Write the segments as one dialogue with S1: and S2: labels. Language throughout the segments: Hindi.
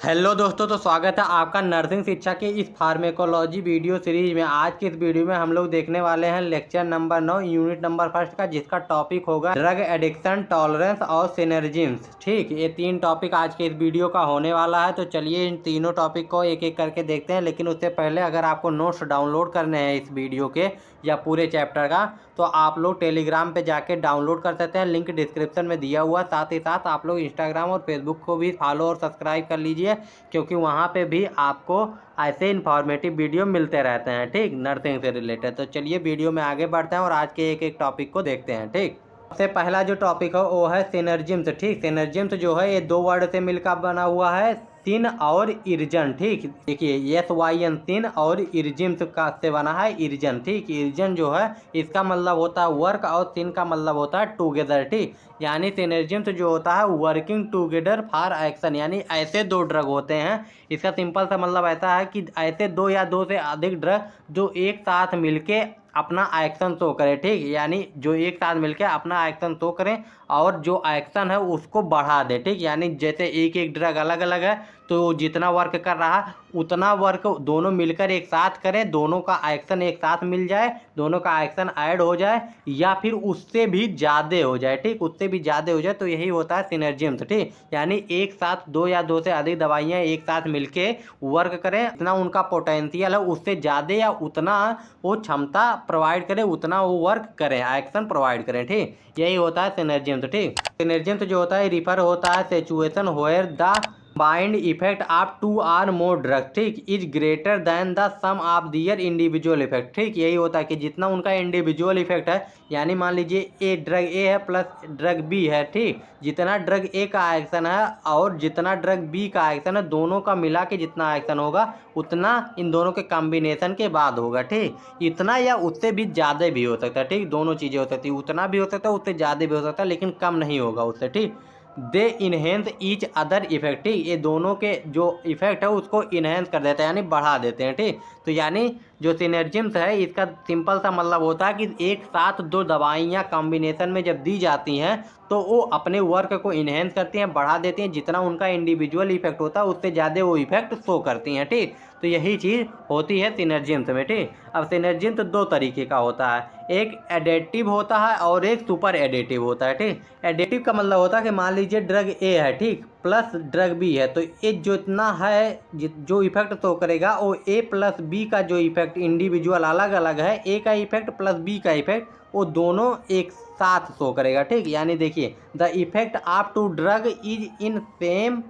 S1: हेलो दोस्तों, तो स्वागत है आपका नर्सिंग शिक्षा के इस फार्मेकोलॉजी वीडियो सीरीज में। आज की इस वीडियो में हम लोग देखने वाले हैं लेक्चर नंबर 9 यूनिट नंबर 1 का, जिसका टॉपिक होगा ड्रग एडिक्शन, टॉलरेंस और सिनर्जिम्स। ठीक, ये 3 टॉपिक आज के इस वीडियो का होने वाला है। तो चलिए इन तीनों टॉपिक को एक एक करके देखते हैं। लेकिन उससे पहले अगर आपको नोट्स डाउनलोड करने हैं इस वीडियो के या पूरे चैप्टर का, तो आप लोग टेलीग्राम पे जाके डाउनलोड कर सकते हैं। लिंक डिस्क्रिप्शन में दिया हुआ। साथ ही साथ आप लोग इंस्टाग्राम और फेसबुक को भी फॉलो और सब्सक्राइब कर लीजिए, क्योंकि वहाँ पे भी आपको ऐसे इन्फॉर्मेटिव वीडियो मिलते रहते हैं, ठीक, नर्सिंग से रिलेटेड। तो चलिए वीडियो में आगे बढ़ते हैं और आज के एक एक टॉपिक को देखते हैं। ठीक, सबसे पहला जो टॉपिक है वो है सिनर्जिम्स। ठीक, सिनर्जिम्स जो है ये 2 वर्ड से मिलकर बना हुआ है, सिन और इर्जन। ठीक, देखिए SYN सिन और इर्जिम्स का से बना है इर्जन। ठीक, इर्जन जो है इसका मतलब होता है वर्क और सिन का मतलब होता है टुगेदर। ठीक, यानी सिनर्जिम्स जो होता है वर्किंग टुगेदर फॉर एक्शन, यानी ऐसे 2 ड्रग होते हैं। इसका सिंपल सा मतलब ऐसा है कि ऐसे 2 या 2 से अधिक ड्रग जो एक साथ मिलके अपना एक्शन शो करें। ठीक, यानी जो एक साथ मिलके अपना एक्शन शो करें और जो एक्शन है उसको बढ़ा दे। ठीक, यानी जैसे एक एक ड्रग अलग अलग है, तो जितना वर्क कर रहा उतना वर्क दोनों मिलकर एक साथ करें, दोनों का एक्शन एक साथ मिल जाए, दोनों का एक्शन ऐड हो जाए या फिर उससे भी ज़्यादा हो जाए। ठीक, उससे भी ज़्यादा हो जाए, तो यही होता है सिनर्जिम्स। ठीक, यानी एक साथ 2 या 2 से अधिक दवाइयाँ एक साथ मिलके वर्क करें, इतना उनका पोटेंशियल है उससे ज़्यादा या उतना वो क्षमता प्रोवाइड करें, उतना वो वर्क करें, एक्शन प्रोवाइड करें। ठीक, यही होता है सिनर्जिम्स। ठीक, सिनर्जिम्स जो होता है रिफर होता है situation where the bind effect of 2 or more drug, ठीक, is greater than the sum of their individual effect. ठीक, यही होता है कि जितना उनका इंडिविजुअल इफेक्ट है, यानी मान लीजिए ड्रग ए है प्लस ड्रग बी है। ठीक, जितना ड्रग ए का एक्शन है और जितना ड्रग बी का एक्शन है, दोनों का मिला के जितना एक्शन होगा उतना इन दोनों के कॉम्बिनेशन के बाद होगा। ठीक, इतना या उससे भी ज़्यादा भी हो सकता है। ठीक, दोनों चीज़ें हो सकती है, उतना भी हो सकता है उससे ज़्यादा भी हो सकता है, लेकिन कम नहीं होगा उससे। ठीक, दे इन्हेंस ईच अदर इफेक्ट। ठीक, ये दोनों के जो इफेक्ट है उसको इन्हेंस कर देते हैं, यानी बढ़ा देते हैं। ठीक, तो यानी जो सिनर्जिम्स है इसका सिंपल सा मतलब होता है कि एक साथ 2 दवाइयाँ कॉम्बिनेशन में जब दी जाती हैं तो वो अपने वर्क को इन्हेंस करती हैं, बढ़ा देती हैं, जितना उनका इंडिविजुअल इफेक्ट होता है उससे ज़्यादा वो इफेक्ट शो करती हैं। ठीक, तो यही चीज़ होती है सिनर्जिम्स में। ठीक, अब सिनर्जिम्स 2 तरीके का होता है, एक एडेटिव होता है और एक सुपर एडेटिव होता है। ठीक, एडेटिव का मतलब होता है कि मान लीजिए ड्रग ए है, ठीक, प्लस ड्रग बी है, तो ये जितना है जो इफेक्ट शो करेगा वो ए प्लस बी का जो इफेक्ट इंडिविजुअल अलग अलग है, ए का इफेक्ट प्लस बी का इफेक्ट वो दोनों एक साथ शो करेगा। ठीक, यानी देखिए the effect of 2 drug is in same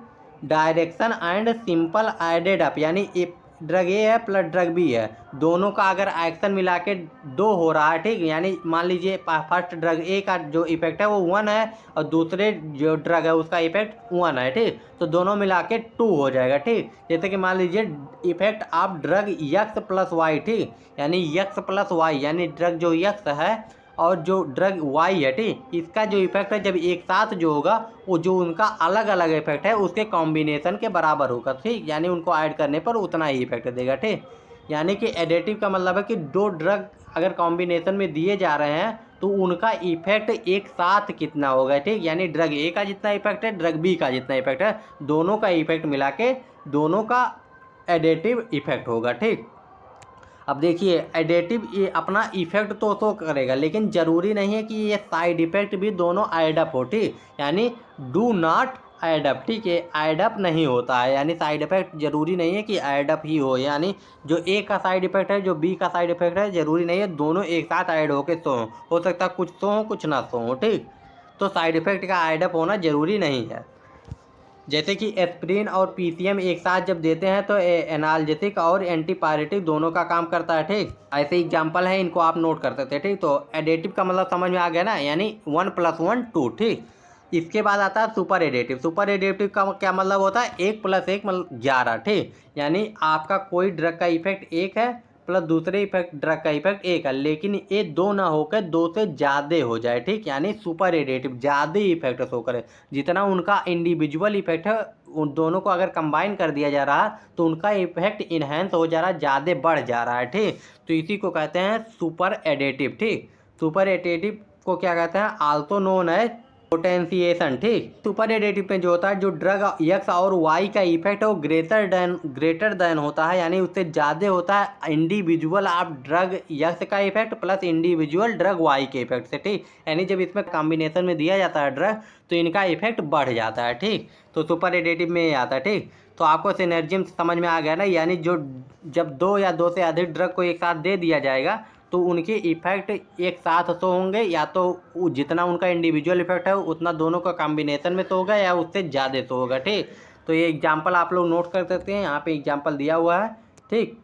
S1: direction and simple added up, यानी ड्रग ए है प्लस ड्रग बी है, दोनों का अगर एक्शन मिला के 2 हो रहा है। ठीक, यानी मान लीजिए फर्स्ट ड्रग ए का जो इफेक्ट है वो 1 है और दूसरे जो ड्रग है उसका इफेक्ट 1 है। ठीक, तो दोनों मिला के 2 हो जाएगा। ठीक, जैसे कि मान लीजिए effect of drug X plus Y. ठीक, यानी यक्स प्लस वाई, यानी ड्रग जो यक्स है और जो ड्रग वाई है, ठीक, इसका जो इफेक्ट है जब एक साथ जो होगा वो जो उनका अलग अलग इफेक्ट है उसके कॉम्बिनेशन के बराबर होगा। ठीक, यानी उनको ऐड करने पर उतना ही इफेक्ट देगा। ठीक, यानी कि एडेटिव का मतलब है कि 2 ड्रग अगर कॉम्बिनेशन में दिए जा रहे हैं तो उनका इफेक्ट एक साथ कितना होगा। ठीक, यानी ड्रग ए का जितना इफेक्ट है, ड्रग बी का जितना इफेक्ट है, दोनों का इफेक्ट मिला के दोनों का एडेटिव इफेक्ट होगा। ठीक, अब देखिए एडेटिव ये अपना इफेक्ट तो शो करेगा, लेकिन ज़रूरी नहीं है कि ये साइड इफेक्ट भी दोनों एडअप हो। ठीक, यानी डू नॉट एडअप। ठीक है, एडअप नहीं होता है, यानी साइड इफेक्ट ज़रूरी नहीं है कि एडअप ही हो, यानी जो ए का साइड इफेक्ट है जो बी का साइड इफेक्ट है ज़रूरी नहीं है दोनों एक साथ ऐड होके शो हो सकता है कुछ शो हो कुछ ना शो हो। ठीक, तो साइड इफेक्ट का एडअप होना ज़रूरी नहीं है। जैसे कि एस्प्रिन और पीसीएम एक साथ जब देते हैं तो एनाल्जेसिक और एंटीपायरेटिक दोनों का काम करता है। ठीक, ऐसे एग्जांपल है, इनको आप नोट कर सकते हैं। ठीक, तो एडेटिव का मतलब समझ में आ गया ना, यानी 1 + 1 2। ठीक, इसके बाद आता है सुपर एडेटिव। सुपर एडेटिव का क्या मतलब होता है, 1 + 1 मतलब 11। ठीक, यानी आपका कोई ड्रग का इफेक्ट 1 है प्लस दूसरे इफेक्ट ड्रग का इफेक्ट 1 है, लेकिन ये 2 ना होकर 2 से ज़्यादा हो जाए। ठीक, यानी सुपर एडेटिव ज़्यादा इफेक्ट शो करे, जितना उनका इंडिविजुअल इफेक्ट है उन दोनों को अगर कंबाइन कर दिया जा रहा तो उनका इफेक्ट इन्हेंस हो जा रहा है, ज़्यादा बढ़ जा रहा है। ठीक, तो इसी को कहते हैं सुपर एडेटिव। ठीक, सुपर एडेटिव को क्या कहते हैं, आल्सो नोन है पोटेंशिएशन। ठीक, सुपर एडेटिव में जो होता है, जो ड्रग एक्स और वाई का इफेक्ट है वो ग्रेटर देन होता है, यानी उससे ज़्यादा होता है इंडिविजुअल आप ड्रग एक्स का effect plus individual drug Y के इफेक्ट से। ठीक, यानी जब इसमें कॉम्बिनेशन में दिया जाता है ड्रग तो इनका इफेक्ट बढ़ जाता है। ठीक, तो सुपर एडेटिव में ये आता है। ठीक, तो आपको सिनर्जिज्म समझ में आ गया ना, यानी जो जब दो या दो से अधिक ड्रग को एक साथ दे दिया जाएगा तो उनके इफेक्ट एक साथ तो होंगे, या तो जितना उनका इंडिविजुअल इफेक्ट है उतना दोनों का कॉम्बिनेशन में तो होगा या उससे ज़्यादा तो होगा। ठीक, तो ये एग्जांपल आप लोग नोट कर सकते हैं, यहाँ पे एग्जांपल दिया हुआ है। ठीक,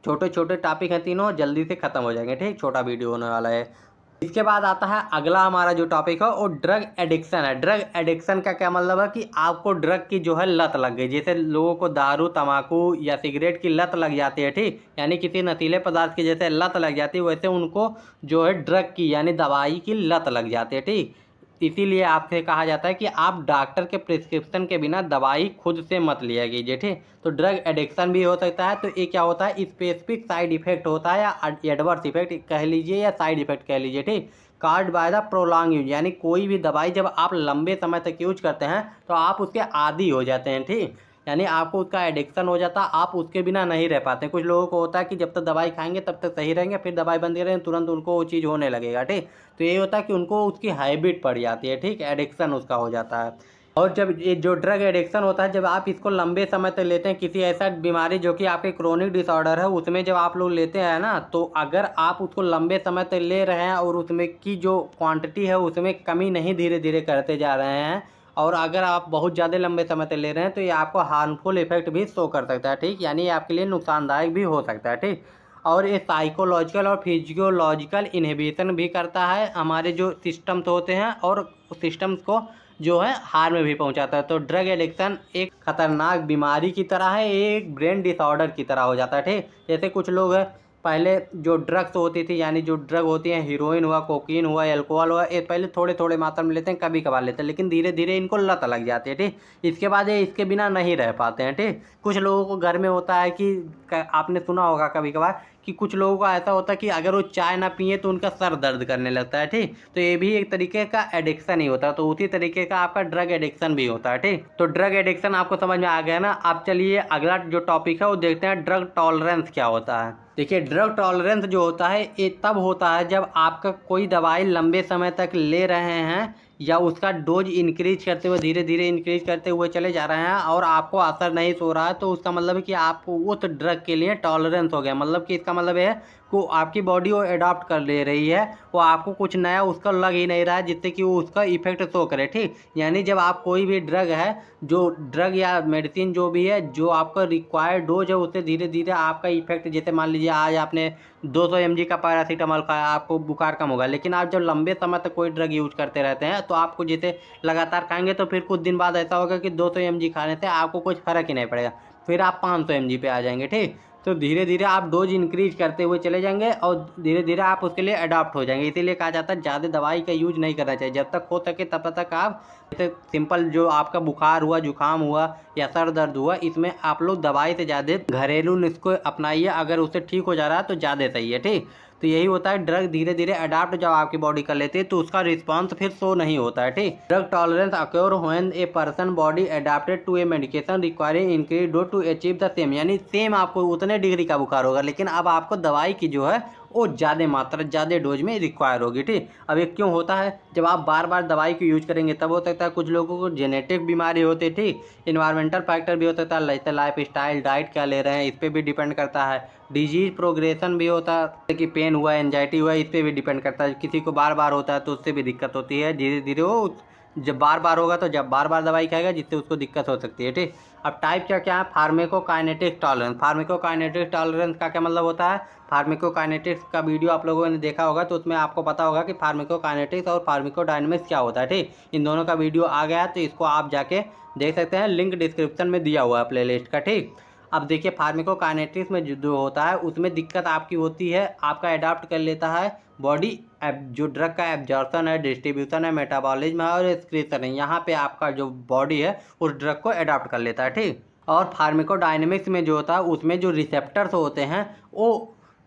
S1: छोटे छोटे टॉपिक हैं तीनों, जल्दी से ख़त्म हो जाएंगे। ठीक, छोटा वीडियो होने वाला है। इसके बाद आता है अगला हमारा जो टॉपिक है वो ड्रग एडिक्शन है। ड्रग एडिक्शन का क्या मतलब है कि आपको ड्रग की जो है लत लग गई, जैसे लोगों को दारू तम्बाकू या सिगरेट की लत लग जाती है। ठीक, यानी किसी नशीले पदार्थ की जैसे लत लग जाती है वैसे उनको जो है ड्रग की यानी दवाई की लत लग जाती है। ठीक, इसीलिए आपसे कहा जाता है कि आप डॉक्टर के प्रिस्क्रिप्शन के बिना दवाई खुद से मत लिया कीजिए। ठीक, तो ड्रग एडिक्शन भी हो सकता है। तो ये क्या होता है, स्पेसिफिक साइड इफेक्ट होता है या एडवर्स इफेक्ट कह लीजिए या साइड इफेक्ट कह लीजिए। ठीक, card by the prolong use, यानी कोई भी दवाई जब आप लंबे समय तक यूज करते हैं तो आप उसके आदी हो जाते हैं। ठीक, यानी आपको उसका एडिक्शन हो जाता है, आप उसके बिना नहीं रह पाते। कुछ लोगों को होता है कि जब तक दवाई खाएंगे तब तक सही रहेंगे, फिर दवाई बंद करेंगे तुरंत उनको वो चीज़ होने लगेगा। ठीक, तो यही होता है कि उनको उसकी हैबिट पड़ जाती है। ठीक, एडिक्शन उसका हो जाता है। और जब ये जो ड्रग एडिक्शन होता है, जब आप इसको लंबे समय तक लेते हैं, किसी ऐसा बीमारी जो कि आपके क्रोनिक डिसऑर्डर है उसमें जब आप लोग लेते हैं ना, तो अगर आप उसको लंबे समय तक ले रहे हैं और उसमें की जो क्वांटिटी है उसमें कमी नहीं धीरे धीरे करते जा रहे हैं, और अगर आप बहुत ज़्यादा लंबे समय तक ले रहे हैं तो ये आपको हार्मफुल इफेक्ट भी शो कर सकता है। ठीक, यानी ये आपके लिए नुकसानदायक भी हो सकता है। ठीक, और ये साइकोलॉजिकल और फिजियोलॉजिकल इनहिबिशन भी करता है हमारे जो सिस्टम्स होते हैं, और सिस्टम्स को जो है हार्म भी पहुंचाता है। तो ड्रग एडिक्शन एक खतरनाक बीमारी की तरह है, एक ब्रेन डिसऑर्डर की तरह हो जाता है। ठीक, जैसे कुछ लोग हैं पहले जो ड्रग्स होती थी, यानी जो ड्रग होती हैं, हीरोइन हुआ, कोकीन हुआ, एल्कोहल हुआ, ये पहले थोड़े थोड़े मात्रा में लेते हैं, कभी कभार लेते हैं, लेकिन धीरे धीरे इनको लत लग जाती है। ठीक, इसके बाद ये इसके बिना नहीं रह पाते हैं। ठीक, कुछ लोगों को घर में होता है कि आपने सुना होगा कभी कभार कि कुछ लोगों का ऐसा होता है कि अगर वो चाय ना पिए तो उनका सर दर्द करने लगता है। ठीक, तो ये भी एक तरीके का एडिक्शन ही होता है। तो उसी तरीके का आपका ड्रग एडिक्शन भी होता है। ठीक, तो ड्रग एडिक्शन आपको समझ में आ गया ना। आप चलिए अगला जो टॉपिक है वो देखते हैं, ड्रग टॉलरेंस क्या होता है। देखिए, ड्रग टॉलरेंस जो होता है ये तब होता है जब आपका कोई दवाई लंबे समय तक ले रहे हैं या उसका डोज इंक्रीज करते हुए धीरे धीरे इंक्रीज करते हुए चले जा रहे हैं और आपको असर नहीं हो रहा है, तो उसका मतलब है कि आपको उस ड्रग के लिए टॉलरेंस हो गया। मतलब कि इसका मतलब है को आपकी बॉडी वो अडॉप्ट कर ले रही है, वो आपको कुछ नया उसका लग ही नहीं रहा है जिससे कि वो उसका इफेक्ट शो करे। ठीक, यानी जब आप कोई भी ड्रग है, जो ड्रग या मेडिसिन जो भी है, जो आपका रिक्वायर्ड डोज है उससे धीरे धीरे आपका इफेक्ट, जैसे मान लीजिए आज आपने 200 mg का पैरासीटामोल खाया, आपको बुखार कम होगा। लेकिन आप जब लंबे समय तक कोई ड्रग यूज करते रहते हैं तो आपको जैसे लगातार खाएंगे तो फिर कुछ दिन बाद ऐसा होगा कि 200 mg खाने से आपको कुछ फर्क ही नहीं पड़ेगा, फिर आप 500 mg पे आ जाएंगे। ठीक, तो धीरे धीरे आप डोज इंक्रीज करते हुए चले जाएंगे और धीरे धीरे आप उसके लिए अडॉप्ट हो जाएंगे। इसीलिए कहा जाता है ज़्यादा दवाई का यूज नहीं करना चाहिए, जब तक हो सके तब तक आप जैसे सिंपल जो आपका बुखार हुआ, जुकाम हुआ या सर दर्द हुआ, इसमें आप लोग दवाई से ज़्यादा घरेलू नुस्खे अपनाइए, अगर उससे ठीक हो जा रहा है तो ज़्यादा सही है। ठीक, तो यही होता है, ड्रग धीरे धीरे अडाप्ट जब आपकी बॉडी कर लेती है तो उसका रिस्पांस फिर शो नहीं होता है। ठीक, drug tolerance occur when a person body adapted to a medication requiring increase dose to achieve the same, यानी सेम आपको उतने डिग्री का बुखार होगा लेकिन अब आपको दवाई की जो है वो ज़्यादा मात्रा ज़्यादा डोज में रिक्वायर होगी। ठीक, अब ये क्यों होता है, जब आप बार बार दवाई को यूज करेंगे तब हो सकता है कुछ लोगों को जेनेटिक बीमारी होती है। ठीक, इन्वायरमेंटल फैक्टर भी हो सकता है, जैसे लाइफ स्टाइल, डाइट क्या ले रहे हैं, इस पर भी डिपेंड करता है। डिजीज प्रोग्रेशन भी होता है, जैसे कि पेन हुआ, एंजाइटी हुआ, इस पर भी डिपेंड करता है। किसी को बार बार होता है तो उससे भी दिक्कत होती है, धीरे धीरे वो जब बार बार होगा तो जब बार बार दवाई खाएगा जिससे उसको दिक्कत हो सकती है। ठीक, अब टाइप क्या है, फार्मेकोकाइनेटिक टॉलरेंस। फार्मेकोकाइनेटिक टॉलरेंस का क्या मतलब होता है, फार्मेकोकाइनेटिक्स का वीडियो आप लोगों ने देखा होगा तो उसमें आपको पता होगा कि फार्मेकोकाइनेटिक्स और फार्मेकोडायनेमिक्स क्या होता है। ठीक, इन दोनों का वीडियो आ गया है तो इसको आप जाके देख सकते हैं, लिंक डिस्क्रिप्शन में दिया हुआ है प्लेलिस्ट का। ठीक, अब देखिए फार्मेकोकाइनेटिक्स में जो होता है उसमें दिक्कत आपकी होती है, आपका अडॉप्ट कर लेता है बॉडी, जो ड्रग का एब्जॉर्प्शन है, डिस्ट्रीब्यूशन है, मेटाबॉलिज्म है और एक्सक्रीशन है, यहाँ पे आपका जो बॉडी है उस ड्रग को अडॉप्ट कर लेता है। ठीक, और फार्मेकोडायनेमिक्स में जो होता है उसमें जो रिसेप्टर्स होते हैं वो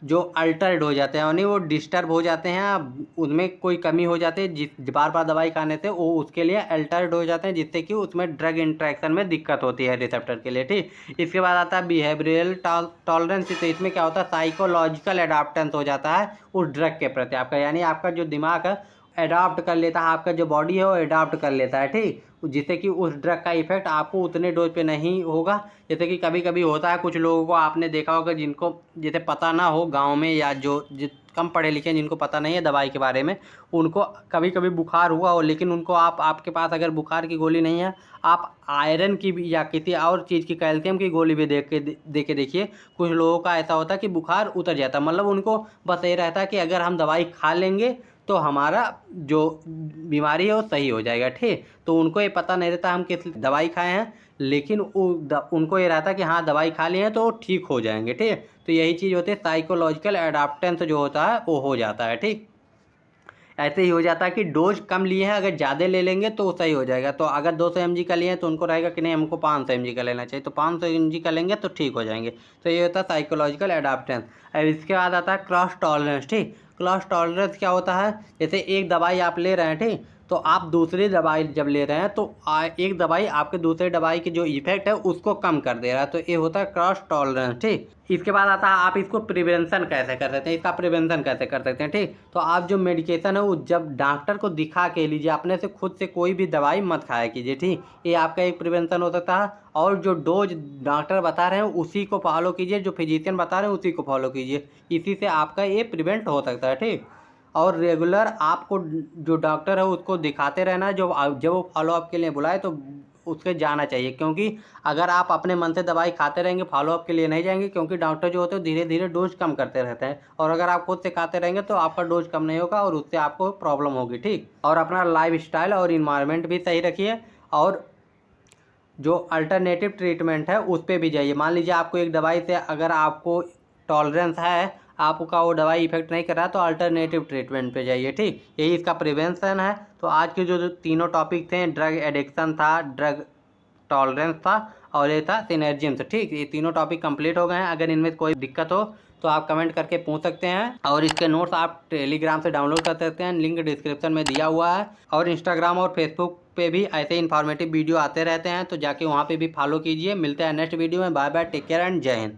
S1: जो अल्टर्ड हो जाते हैं, यानी वो डिस्टर्ब हो जाते हैं, उनमें कोई कमी हो जाती है, जिस बार बार दवाई खाने से वो उसके लिए अल्टर्ड हो जाते हैं, जिससे कि उसमें ड्रग इंट्रैक्शन में दिक्कत होती है रिसेप्टर के लिए। ठीक, इसके बाद आता है बिहेवियरल टॉलरेंस। तो इसमें क्या होता है, साइकोलॉजिकल एडाप्टेंस हो जाता है उस ड्रग के प्रति आपका, यानी आपका जो दिमाग है एडाप्ट कर लेता है, आपका जो बॉडी है वो एडाप्ट कर लेता है। ठीक, जिससे कि उस ड्रग का इफेक्ट आपको उतने डोज पे नहीं होगा। जैसे कि कभी कभी होता है कुछ लोगों को, आपने देखा होगा जिनको जैसे पता ना हो गांव में, या जो कम पढ़े लिखे जिनको पता नहीं है दवाई के बारे में, उनको कभी कभी बुखार हुआ हो, लेकिन उनको आपके पास अगर बुखार की गोली नहीं है, आप आयरन की भी या किसी और चीज़ की, कैल्शियम की गोली भी दे के देखिए। कुछ लोगों का ऐसा होता है कि बुखार उतर जाता है, मतलब उनको बस ये रहता है कि अगर हम दवाई खा लेंगे तो हमारा जो बीमारी है वो सही हो जाएगा। ठीक, तो उनको ये पता नहीं रहता हम किस दवाई खाए हैं, लेकिन उनको ये रहता है कि हाँ दवाई खा लिए हैं तो ठीक हो जाएंगे। ठीक, तो यही चीज़ होती है, साइकोलॉजिकल एडाप्टेंस जो होता है वो हो जाता है। ठीक, ऐसे ही हो जाता है कि डोज कम लिए हैं, अगर ज़्यादा ले लेंगे तो सही हो जाएगा। तो अगर 200 mg का लिए हैं तो उनको रहेगा कि नहीं हमको 500 mg का लेना चाहिए, तो 500 mg का लेंगे तो ठीक हो जाएंगे। तो ये होता है साइकोलॉजिकल एडाप्टेंस। अब इसके बाद आता है क्रॉस टॉलरेंस। ठीक, क्रॉस टॉलरेंस क्या होता है, जैसे एक दवाई आप ले रहे हैं, ठीक, तो आप दूसरी दवाई जब ले रहे हैं तो एक दवाई आपके दूसरे दवाई की जो इफेक्ट है उसको कम कर दे रहा है, तो ये होता है क्रॉस टॉलरेंस। ठीक, इसके बाद आता है आप इसको प्रिवेंशन कैसे कर सकते हैं, इसका प्रिवेंशन कैसे कर सकते हैं। ठीक, तो आप जो मेडिकेशन है वो जब डॉक्टर को दिखा के लीजिए, अपने से खुद से कोई भी दवाई मत खाया कीजिए। ठीक, ये आपका एक प्रिवेंशन हो सकता है। और जो डोज डॉक्टर बता रहे हैं उसी को फॉलो कीजिए, जो फिजिशियन बता रहे हैं उसी को फॉलो कीजिए, इसी से आपका ये प्रिवेंट हो सकता है। ठीक, और रेगुलर आपको जो डॉक्टर है उसको दिखाते रहना, जब वो फॉलोअप के लिए बुलाए तो उसके जाना चाहिए, क्योंकि अगर आप अपने मन से दवाई खाते रहेंगे फॉलोअप के लिए नहीं जाएंगे, क्योंकि डॉक्टर जो होते हैं धीरे धीरे डोज कम करते रहते हैं, और अगर आप खुद से खाते रहेंगे तो आपका डोज कम नहीं होगा और उससे आपको प्रॉब्लम होगी। ठीक, और अपना लाइफ स्टाइल और इन्वायरमेंट भी सही रखिए, और जो अल्टरनेटिव ट्रीटमेंट है उस पर भी जाइए। मान लीजिए आपको एक दवाई से अगर आपको टॉलरेंस है, आपका वो दवाई इफेक्ट नहीं कर रहा है, तो अल्टरनेटिव ट्रीटमेंट पे जाइए। ठीक, यही इसका प्रिवेंशन है। तो आज के जो तीनों टॉपिक थे, ड्रग एडिक्शन था, ड्रग टॉलरेंस था, और ये था सिनर्जिम्स। ठीक, ये तीनों टॉपिक कंप्लीट हो गए हैं। अगर इनमें कोई दिक्कत हो तो आप कमेंट करके पूछ सकते हैं, और इसके नोट्स आप टेलीग्राम से डाउनलोड कर सकते हैं, लिंक डिस्क्रिप्शन में दिया हुआ है। और इंस्टाग्राम और फेसबुक पे भी ऐसे इन्फॉर्मेटिव वीडियो आते रहते हैं, तो जाके वहाँ पे भी फॉलो कीजिए। मिलते हैं नेक्स्ट वीडियो में। Bye bye, take care and जय हिंद।